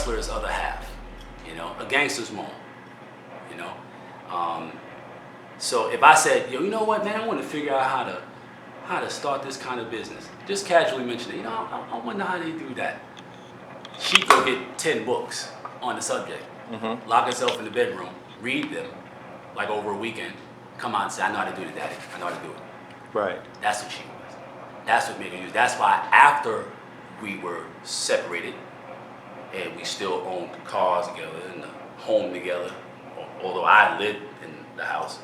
hustler's other half, you know, a gangster's mom, you know. So if I said, yo, you know what, man, I want to figure out how to start this kind of business, just casually mention it, you know, I wonder how they do that. She'd go get 10 books on the subject, lock herself in the bedroom, read them, like over a weekend, come out and say, I know how to do it, Daddy. I know how to do it. Right. That's what she was. That's what made her use. That's why after we were separated and we still owned cars together and a home together, although I lived in the house,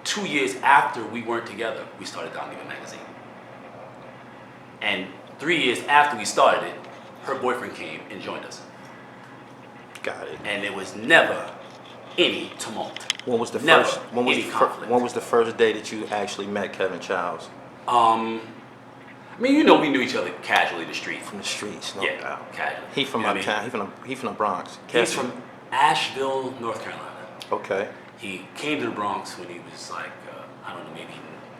2 years after we weren't together, we started Diva magazine. And 3 years after we started it, her boyfriend came and joined us. Got it. And there was never any tumult. When was the Never first? any conflict. When was the first day that you actually met Kevin Chiles? I mean, you know, we knew each other casually in the street. From the streets, no Yeah, doubt. casually. He from You know what uptown. I mean? He from the Bronx. He's from Asheville, North Carolina. Okay. He came to the Bronx when he was like, I don't know, maybe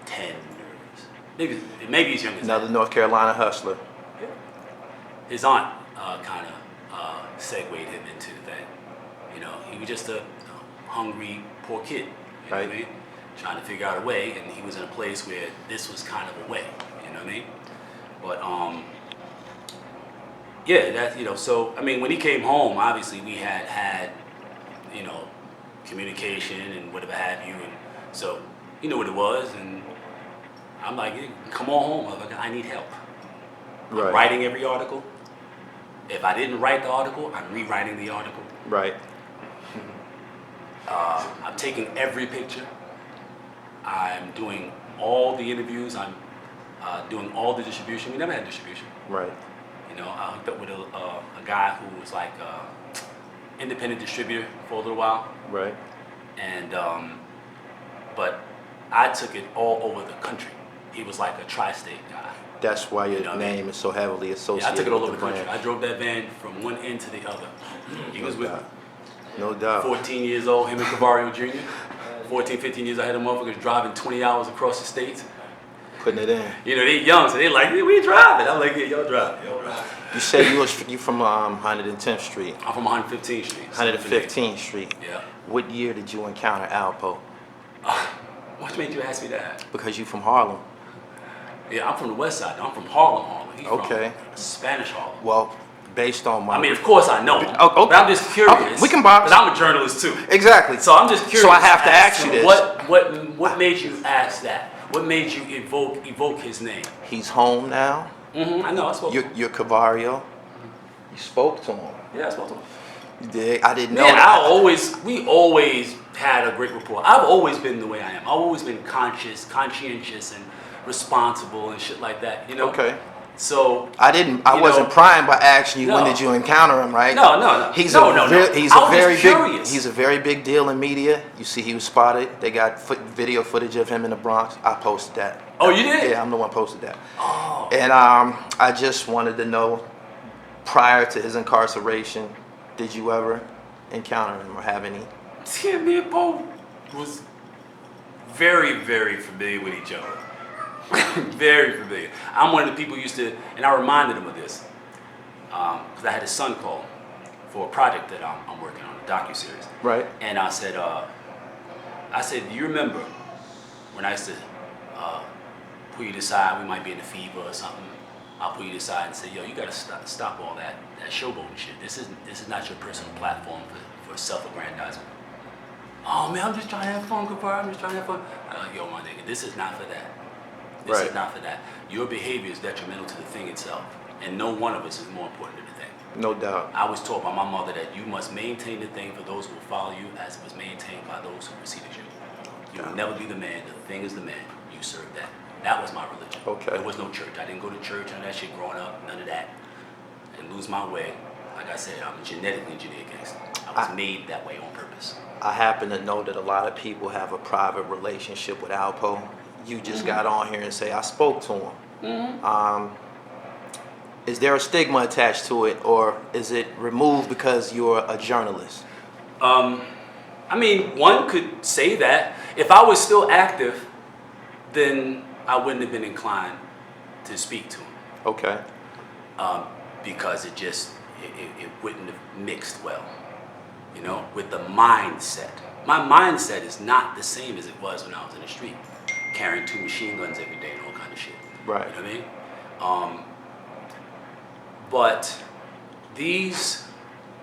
10 or maybe he's younger than Another that. North Carolina hustler. Yeah. His aunt kind of segued him into the thing. You know, he was just a hungry, poor kid. You know what I mean? Trying to figure out a way, and he was in a place where this was kind of a way. You know what I mean? But yeah, that, you know. So I mean, when he came home, obviously we had you know, communication and whatever have you, and so he knew what it was, and I'm like, hey, come on home. I'm like, I need help. Right. I'm writing every article. If I didn't write the article, I'm rewriting the article. Right. I'm taking every picture. I'm doing all the interviews. I'm doing all the distribution. We never had distribution. Right. You know, I hooked up with a guy who was like independent distributor for a little while. Right. And but I took it all over the country. He was like a tri-state guy. That's why your You know what I mean? name is so heavily associated. Yeah, I took it all with over the country. brand. I drove that van from one end to the other. He was with me. No doubt. 14 years old, him and Cavario Jr. 14, 15 years, I had a motherfuckers driving 20 hours across the states. Putting it in. You know, they young, so they like, yeah, we driving. I'm like, yeah, y'all drive. You said you from 110th Street. I'm from 115th Street. 115th Street. Yeah. What year did you encounter Alpo? What made you ask me that? Because you from Harlem. Yeah, I'm from the west side. I'm from Harlem. He's Okay. from Spanish Harlem. Well, based on my... I mean, of course I know him, Oh, okay. but I'm just curious. We can box. But I'm a journalist too. Exactly. So I'm just curious. So I have to as ask you to this. What made you ask that? What made you evoke his name? He's home now. I know. I spoke to him. You're Cavario. You spoke to him. Yeah, I spoke to him. You did? I didn't know Man, that. we always had a great rapport. I've always been the way I am. I've always been conscientious and responsible and shit like that, you know? Okay. So I wasn't prying by asking you when No. did you encounter him, right? No. He's No. He's I a was very just big. curious. He's a very big deal in media. You see, he was spotted. They got video footage of him in the Bronx. I posted that. Oh, you did? Yeah, I'm the one posted that. Oh. And I just wanted to know, prior to his incarceration, did you ever encounter him or have any? Yeah, me and Bo was very, very familiar with each other. Very familiar. I'm one of the people who used to, and I reminded him of this, because I had his son call for a project that I'm working on, a docuseries. Right. And I said, do you remember when I used to pull you to the side, we might be in a fever or something, I'll pull you to the side and say, yo, you gotta stop all that showboating shit. This is not your personal platform for self-aggrandizement. Oh man, I'm just trying to have fun, Cavario. I'm just trying to have fun. I'm like, yo, my nigga, this is not for that. This is not for that. Your behavior is detrimental to the thing itself, and no one of us is more important than the thing. No doubt. I was taught by my mother that you must maintain the thing for those who will follow you as it was maintained by those who preceded you. You will never be the man. The thing is the man. You serve that. That was my religion. Okay. There was no church. I didn't go to church, none of that shit growing up, none of that. And lose my way. Like I said, I'm a genetically engineered gangster. I was made that way on purpose. I happen to know that a lot of people have a private relationship with Alpo. You just got on here and say, I spoke to him. Is there a stigma attached to it, or is it removed because you're a journalist? I mean, one could say that. If I was still active, then I wouldn't have been inclined to speak to him. Okay. because it wouldn't have mixed well, you know, with the mindset. My mindset is not the same as it was when I was in the street, carrying 2 machine guns every day and all kind of shit. Right. You know what I mean? But these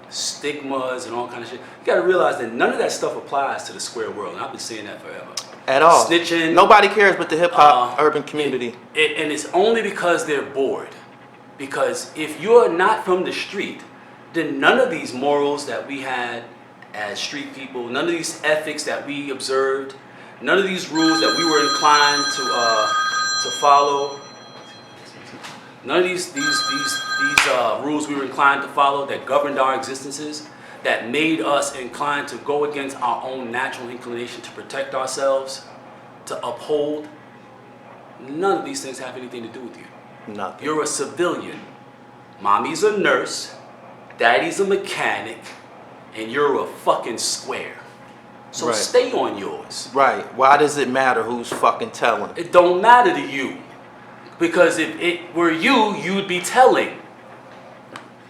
stigmas and all kind of shit, you gotta realize that none of that stuff applies to the square world, and I've been saying that forever. At all. Snitching. Nobody cares but the hip hop urban community. And it's only because they're bored. Because if you're not from the street, then none of these morals that we had as street people, none of these ethics that we observed, none of these rules that we were inclined to follow, none of these rules we were inclined to follow that governed our existences, that made us inclined to go against our own natural inclination to protect ourselves, to uphold, none of these things have anything to do with you. Nothing. You're a civilian. Mommy's a nurse, daddy's a mechanic, and you're a fucking square. So Right. stay on yours. Right. Why does it matter who's fucking telling? It don't matter to you. Because if it were you, you'd be telling.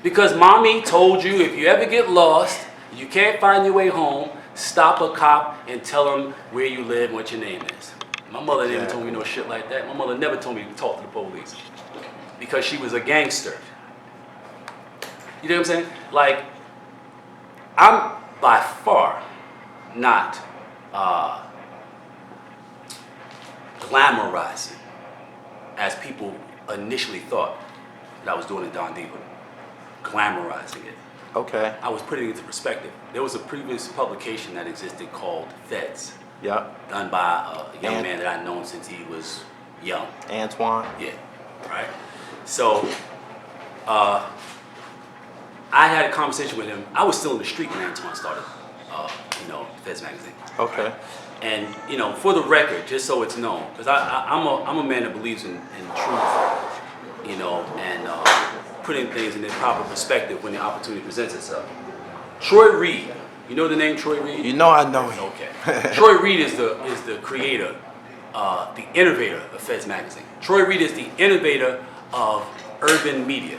Because mommy told you if you ever get lost, you can't find your way home, stop a cop and tell him where you live and what your name is. My mother never told me no shit like that. My mother never told me to talk to the police. Because she was a gangster. You know what I'm saying? Like, I'm by far not glamorizing as people initially thought that I was doing in Don Diva. Glamorizing it. Okay. I was putting it into perspective. There was a previous publication that existed called Feds, Yeah. done by a young man that I've known since he was young. Antoine. Yeah, right. So, I had a conversation with him. I was still in the street when Antoine started, Feds magazine. Okay. And for the record, just so it's known, because I'm a man that believes in truth, and putting things in their proper perspective when the opportunity presents itself. Troy Reed, you know the name Troy Reed? You know I know him. Okay. Troy Reed is the creator, the innovator of Feds magazine. Troy Reed is the innovator of urban media.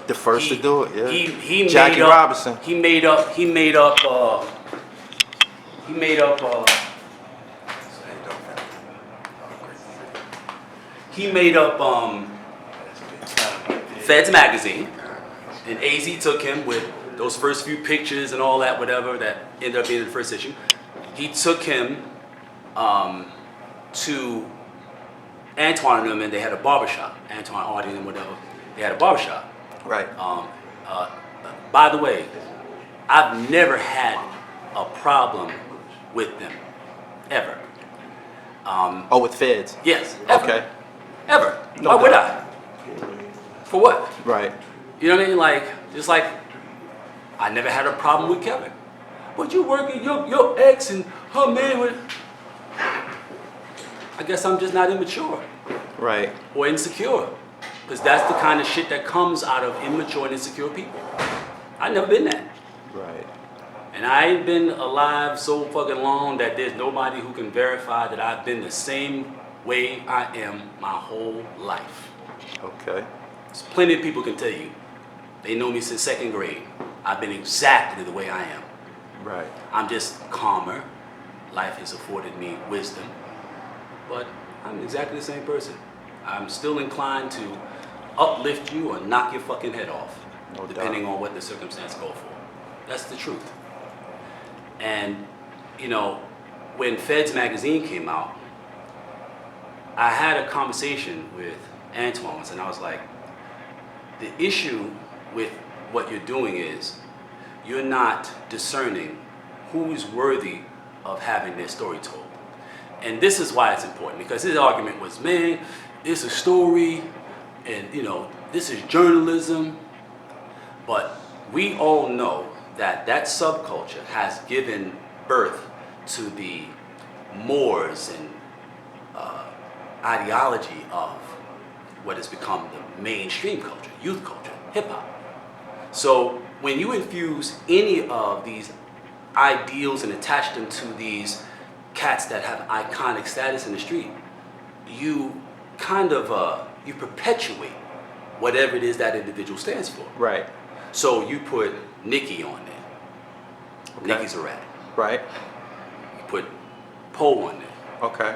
The first to do it, yeah. He Jackie made up, Robinson. He made up Feds magazine, and AZ took him with those first few pictures and all that, whatever, that ended up being in the first issue. He took him to Antoine and them, and they had a barbershop. Antoine, Artie, and whatever. They had a barbershop. Right. By the way, I've never had a problem with them, ever. With Feds. Yes, ever. Okay. Ever. No Why would doubt. I? For what? Right. You know what I mean? Like, just like, I never had a problem with Kevin. But you working your ex and her man with. I guess I'm just not immature Right. or insecure. Because that's the kind of shit that comes out of immature and insecure people. I've never been that. Right. And I ain't been alive so fucking long that there's nobody who can verify that I've been the same way I am my whole life. Okay. There's plenty of people can tell you. They know me since 2nd grade. I've been exactly the way I am. Right. I'm just calmer. Life has afforded me wisdom. But I'm exactly the same person. I'm still inclined to uplift you or knock your fucking head off, No depending doubt. on what the circumstance go for. That's the truth. And, when Feds magazine came out, I had a conversation with Antoine once, and I was like, the issue with what you're doing is you're not discerning who is worthy of having their story told. And this is why it's important, because his argument was, man, it's a story, and this is journalism. But we all know that subculture has given birth to the mores and ideology of what has become the mainstream culture, youth culture, hip-hop. So when you infuse any of these ideals and attach them to these cats that have iconic status in the street, you kind of you perpetuate whatever it is that individual stands for. Right. So you put Nicki on there. Okay. Nicki's a rat. Right. You put Poe on there. Okay.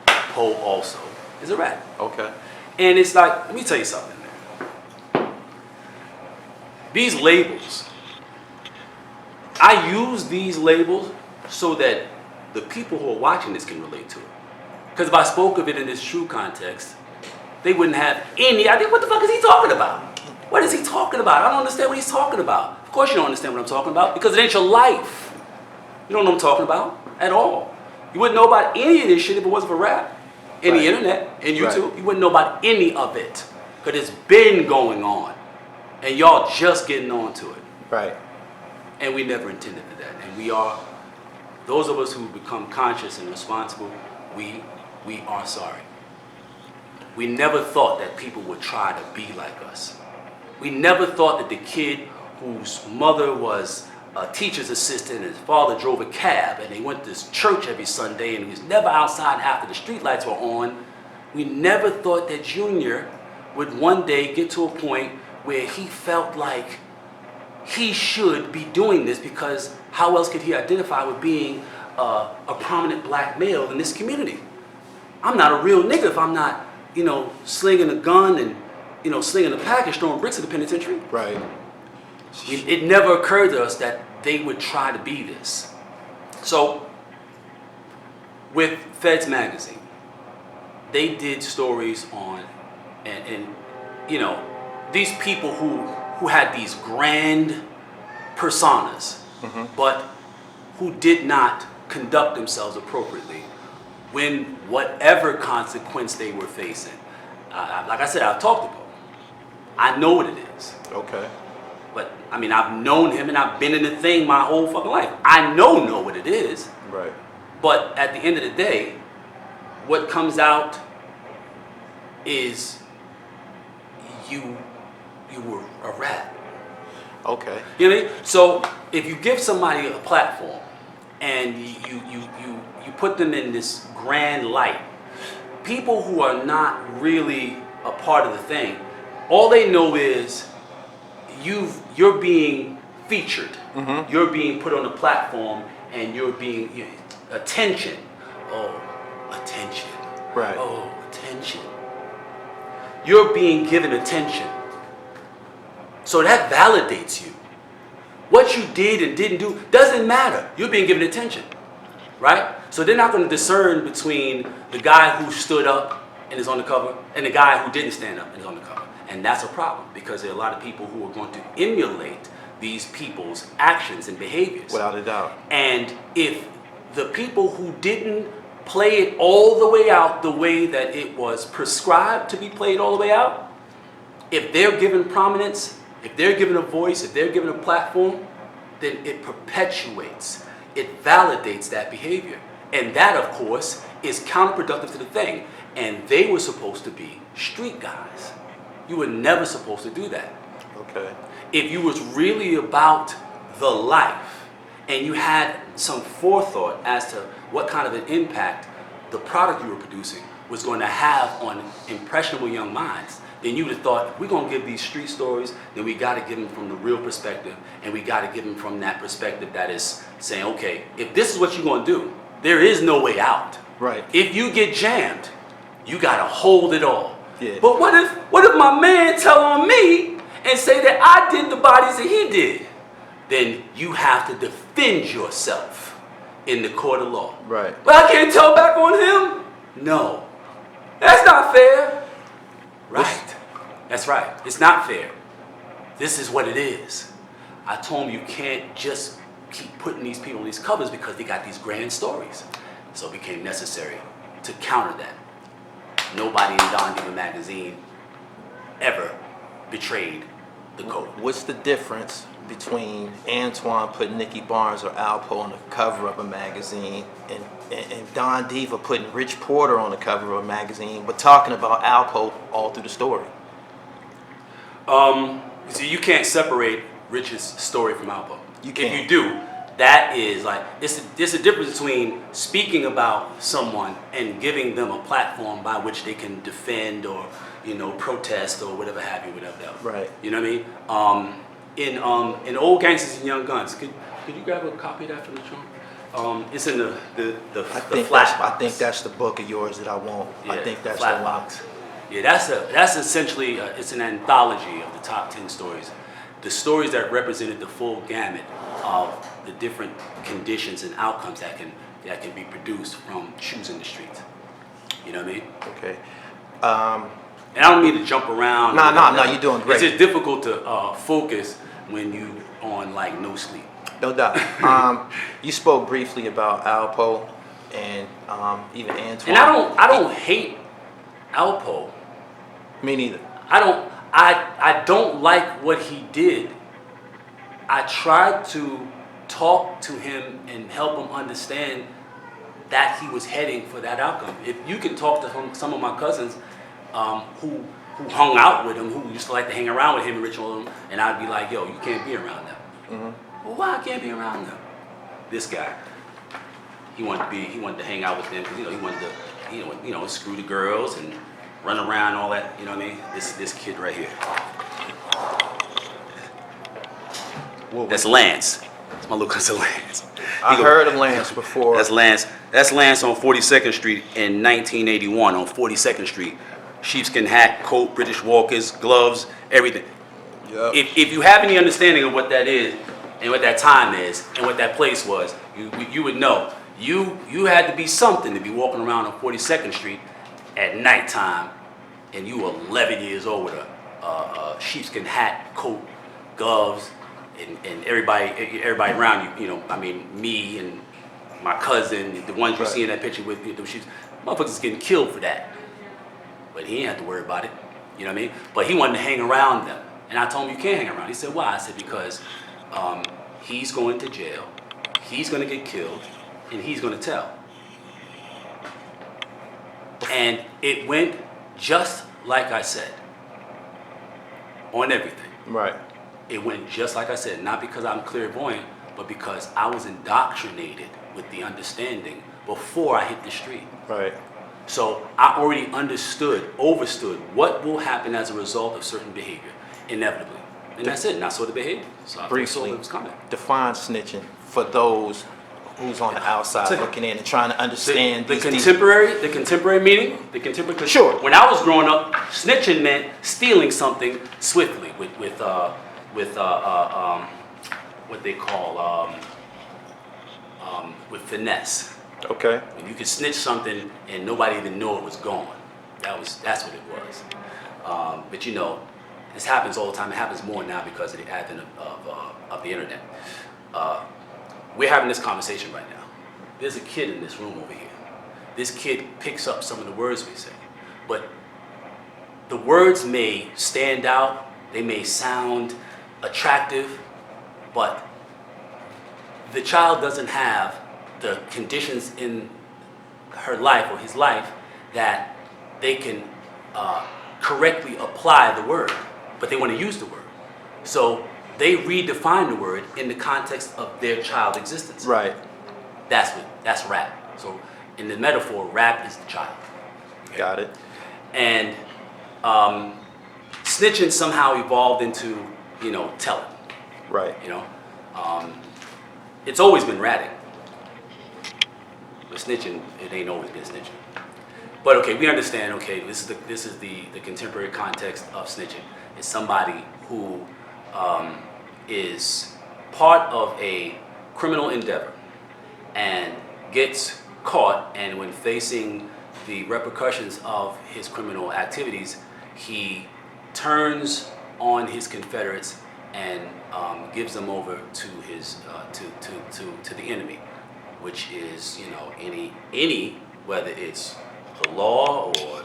Poe also is a rat. Okay. And it's like, let me tell you something, man. These labels, I use these labels so that the people who are watching this can relate to it. Because if I spoke of it in this THRU context, they wouldn't have any idea what the fuck is he talking about. What is he talking about? I don't understand what he's talking about. Of course you don't understand what I'm talking about because it ain't your life. You don't know what I'm talking about at all. You wouldn't know about any of this shit if it wasn't for rap. In the internet, and YouTube, you wouldn't know about any of it. Because it's been going on. And y'all just getting on to it. Right. And we never intended for that. And we are, those of us who become conscious and responsible, we are sorry. We never thought that people would try to be like us. We never thought that the kid whose mother was a teacher's assistant and his father drove a cab and they went to church every Sunday and he was never outside after the street lights were on. We never thought that Junior would one day get to a point where he felt like he should be doing this because how else could he identify with being a prominent black male in this community? I'm not a real nigga if I'm not, slinging a gun and, slinging a package, throwing bricks at the penitentiary. Right. It never occurred to us that they would try to be this. So, with Feds Magazine, they did stories on, and these people who had these grand personas, but who did not conduct themselves appropriately when whatever consequence they were facing. Like I said, I've talked to Poe. I know what it is. Okay. But, I've known him and I've been in the thing my whole fucking life. I know what it is. Right. But at the end of the day, what comes out is you were a rat. Okay. You know what I mean? So if you give somebody a platform and you put them in this grand light, people who are not really a part of the thing, all they know is you're being featured. You're being put on a platform and you're being attention. Oh, attention. Right. Oh, attention. You're being given attention. So that validates you. What you did and didn't do doesn't matter. You're being given attention. Right? So they're not going to discern between the guy who stood up and is on the cover and the guy who didn't stand up and is on the cover. And that's a problem because there are a lot of people who are going to emulate these people's actions and behaviors. Without a doubt. And if the people who didn't play it all the way out the way that it was prescribed to be played all the way out, if they're given prominence, if they're given a voice, if they're given a platform, then it perpetuates, it validates that behavior. And that, of course, is counterproductive to the thing. And they were supposed to be street guys. You were never supposed to do that. Okay. If you was really about the life and you had some forethought as to what kind of an impact the product you were producing was going to have on impressionable young minds, then you would have thought, if we're going to give these street stories, then we got to give them from the real perspective, and we got to give them from that perspective that is saying, okay, if this is what you're going to do, there is no way out. Right. If you get jammed, you got to hold it all. Yeah. But what if my man tell on me and say that I did the bodies that he did? Then you have to defend yourself in the court of law. Right. But I can't tell back on him? No. That's not fair. Right. That's right. It's not fair. This is what it is. I told him you can't just keep putting these people on these covers because they got these grand stories. So it became necessary to counter that. Nobody in Don Diva magazine ever betrayed the code. What's the difference between Antoine putting Nicky Barnes or Alpo on the cover of a magazine and Don Diva putting Rich Porter on the cover of a magazine, but talking about Alpo all through the story? So you can't separate Rich's story from Alpo. You can't. If you do, that is like, it's a difference between speaking about someone and giving them a platform by which they can defend or, you know, protest or whatever have you, whatever else. Right. You know what I mean? In Old Gangsters and Young Guns, could you grab a copy of that from the trunk? It's in the flat box. I think that's the book of yours that I want. Yeah, I think that's flat the box. Yeah, that's essentially it's an anthology of the top 10 stories, the stories that represented the full gamut of the different conditions and outcomes that can be produced from choosing the streets. You know what I mean? Okay. And I don't mean to jump around. No, you're doing great. It's just difficult to focus when you on like no sleep. No doubt. You spoke briefly about Alpo and even Antoine. And I don't hate Alpo. Me neither. I don't like what he did. I tried to talk to him and help him understand that he was heading for that outcome. If you can talk to some of my cousins who hung out with him, who used to like to hang around with him in Richmond, and I'd be like, yo, you can't be around them. Mm-hmm. Well, why I can't be around them? This guy, he wanted to hang out with them because he wanted to screw the girls and run around and all that. You know what I mean? This kid right here. That's Lance. That's my little cousin Lance. I heard of Lance before. That's Lance. That's Lance on 42nd Street in 1981 on 42nd Street. Sheepskin hat, coat, British walkers, gloves, everything. Yep. If you have any understanding of what that is and what that time is and what that place was, you would know. You had to be something to be walking around on 42nd Street at nighttime, and you were 11 years old with a sheepskin hat, coat, gloves, and everybody around you. You know, I mean, me and my cousin, the ones you see in that picture with the sheep, motherfuckers is getting killed for that. But he didn't have to worry about it. You know what I mean? But he wanted to hang around them. And I told him, you can't hang around. He said, why? I said, because he's going to jail, he's going to get killed, and he's going to tell. And it went just like I said on everything. Right. It went just like I said, not because I'm clairvoyant, but because I was indoctrinated with the understanding before I hit the street. Right. So I already overstood what will happen as a result of certain behavior, inevitably. And that's it, and I saw the behavior. So I saw it was coming. Define snitching for those who's on the outside looking in and trying to understand the contemporary meaning. Sure. When I was growing up, snitching meant stealing something swiftly with what they call with finesse. Okay. When you could snitch something and nobody even knew it was gone. That's what it was. But you know, this happens all the time. It happens more now because of the advent of the internet. We're having this conversation right now. There's a kid in this room over here. This kid picks up some of the words we say, but the words may stand out. They may sound attractive, but the child doesn't have the conditions in her life or his life that they can correctly apply the word, but they want to use the word. So they redefine the word in the context of their child existence. Right. That's rap. So in the metaphor, rap is the child. Okay? Got it. And snitching somehow evolved into, telling. Right. It's always been ratting. But snitching, it ain't always been snitching. But okay, we understand. Okay, this is the contemporary context of snitching. It's somebody who is part of a criminal endeavor and gets caught, and when facing the repercussions of his criminal activities, he turns on his confederates and gives them over to his to the enemy, which is any whether it's the law or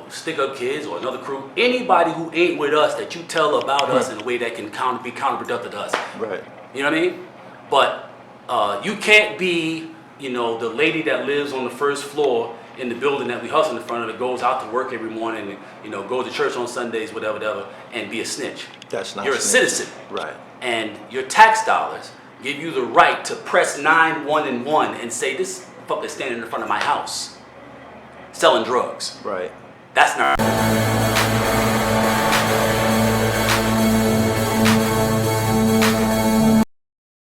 stick up kids or another crew, anybody who ain't with us that you tell about us in a way that can be counterproductive to us. Right. You know what I mean? But you can't be the lady that lives on the first floor in the building that we hustle in front of, that goes out to work every morning and goes to church on Sundays, whatever, and be a snitch. That's not. You're a citizen. Right. And your tax dollars give you the right to press 911 and say this fucker is standing in front of my house selling drugs. Right. That's not